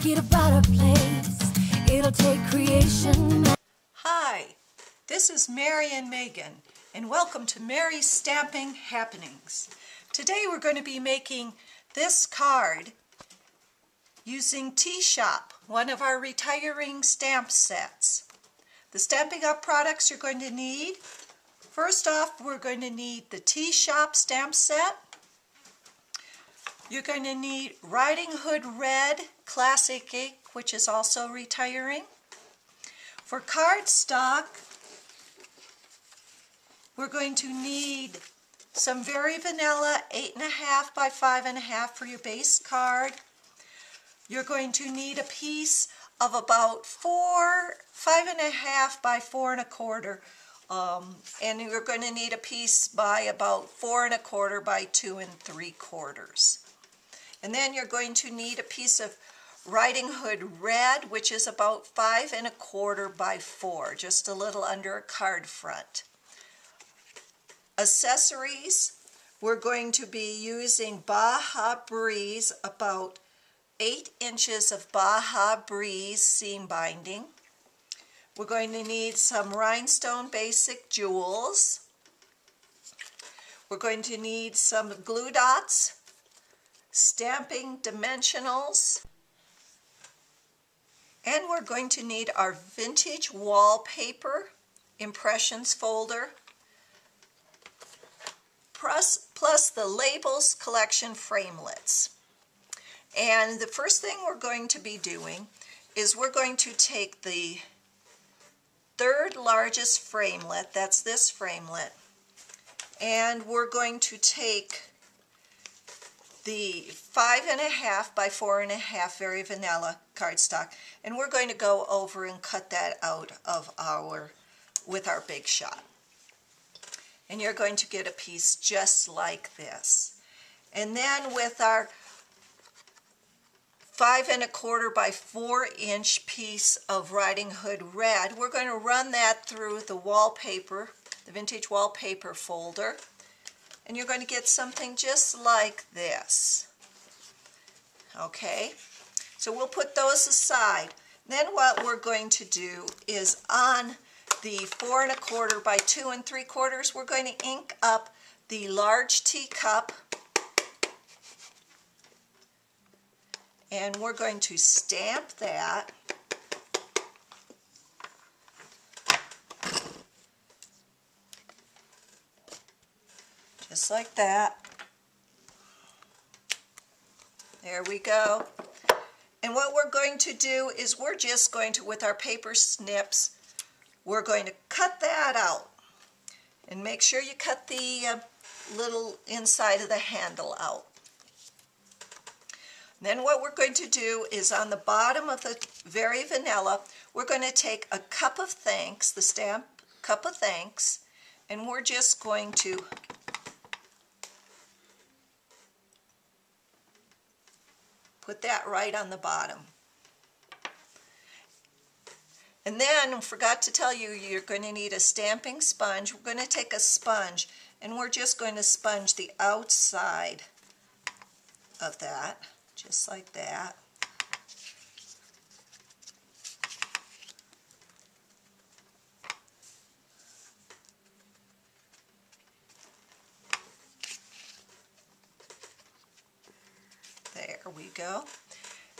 make it a better place. It'll take creation. Hi, this is Mary and Megan, and welcome to Mary's Stamping Happenings. Today we're going to be making this card using Shoppe, one of our retiring stamp sets. The Stampin' Up! Products you're going to need: first off, we're going to need the Shoppe stamp set. You're going to need Riding Hood Red Classic Ink, which is also retiring. For cardstock, we're going to need some Very Vanilla 8.5 by 5.5 for your base card. You're going to need a piece of about 5.5 by 4.25, and you're going to need a piece by about 4.25 by 2 3/4. And then you're going to need a piece of Riding Hood Red, which is about 5.25 by 4, just a little under a card front. Accessories, we're going to be using Baja Breeze, about 8 inches of Baja Breeze seam binding. We're going to need some rhinestone basic jewels. We're going to need some glue dots, stamping dimensionals, and we're going to need our vintage wallpaper impressions folder, plus the labels collection framelits. And the first thing we're going to be doing is we're going to take the third largest framelit, that's this framelit, and we're going to take the 5.5 by 4.5 Very Vanilla cardstock, and we're going to go over and cut that out of with our Big Shot. And you're going to get a piece just like this. And then with our 5.25 by 4-inch piece of Riding Hood Red, we're going to run that through the wallpaper, the vintage wallpaper folder, and you're going to get something just like this. Okay, so we'll put those aside. Then what we're going to do is on the 4.25 by 2 3/4, we're going to ink up the large teacup, and we're going to stamp that. Just like that. There we go. And what we're going to do is we're just going to, with our paper snips, we're going to cut that out. And make sure you cut the little inside of the handle out. Then what we're going to do is on the bottom of the Very Vanilla, we're going to take a cup of thanks, the stamp cup of thanks, and we're just going to put that right on the bottom. And then, forgot to tell you, you're going to need a stamping sponge. We're going to take a sponge, and we're just going to sponge the outside of that, just like that. There we go.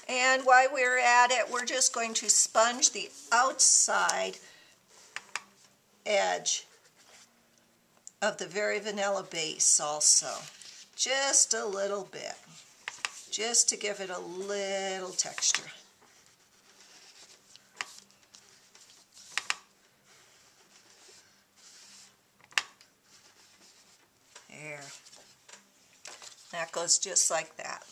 And while we're at it, we're just going to sponge the outside edge of the Very Vanilla base also. Just a little bit. Just to give it a little texture. There. That goes just like that.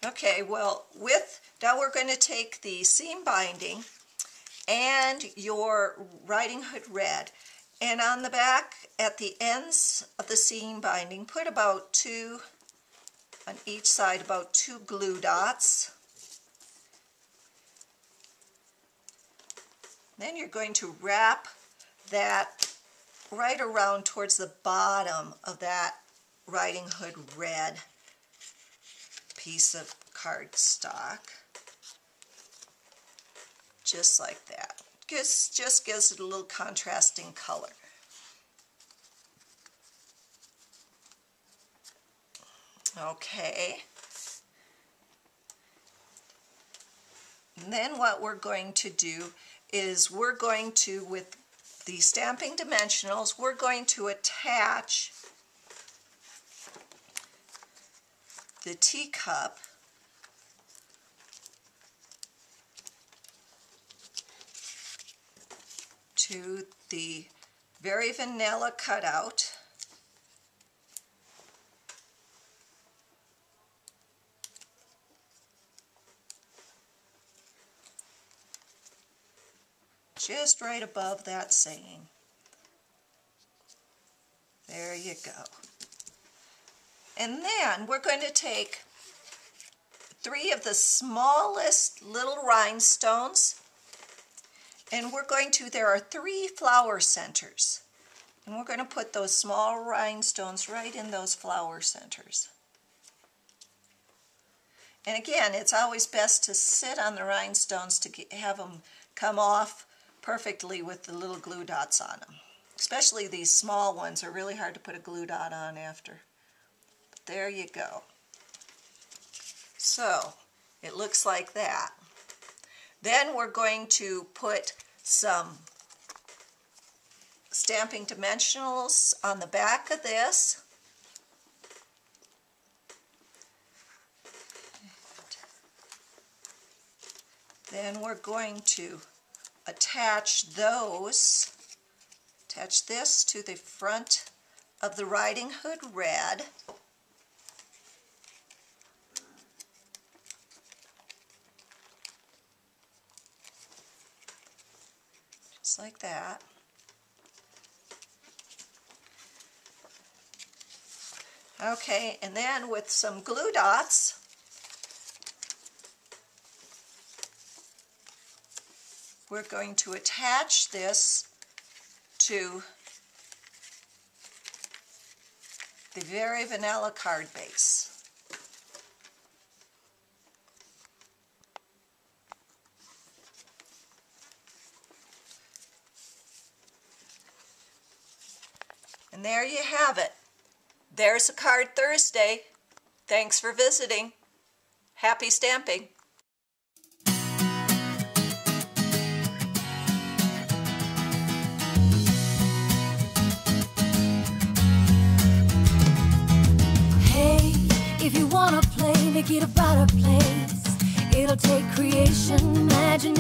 Okay, well, now we're going to take the seam binding and your Riding Hood Red, and on the back, at the ends of the seam binding, put about 2, on each side, about 2 glue dots. Then you're going to wrap that right around towards the bottom of that Riding Hood red piece of cardstock. Just like that. Just gives it a little contrasting color. Okay. And then what we're going to do is we're going to, with the stamping dimensionals, we're going to attach the teacup to the Very Vanilla cutout. Just right above that saying. There you go. And then we're going to take 3 of the smallest little rhinestones, and we're going to, there are 3 flower centers, and we're going to put those small rhinestones right in those flower centers. And again, it's always best to sit on the rhinestones to have them come off perfectly with the little glue dots on them. Especially these small ones are really hard to put a glue dot on after. But there you go. So it looks like that. Then we're going to put some stamping dimensionals on the back of this. Then we're going to attach those, attach this to the front of the Riding Hood red. Just like that. Okay, and then with some glue dots, we're going to attach this to the Very Vanilla card base. And there you have it. There's a card Thursday. Thanks for visiting. Happy stamping. If you wanna play, make it about a place. It'll take creation, imagination.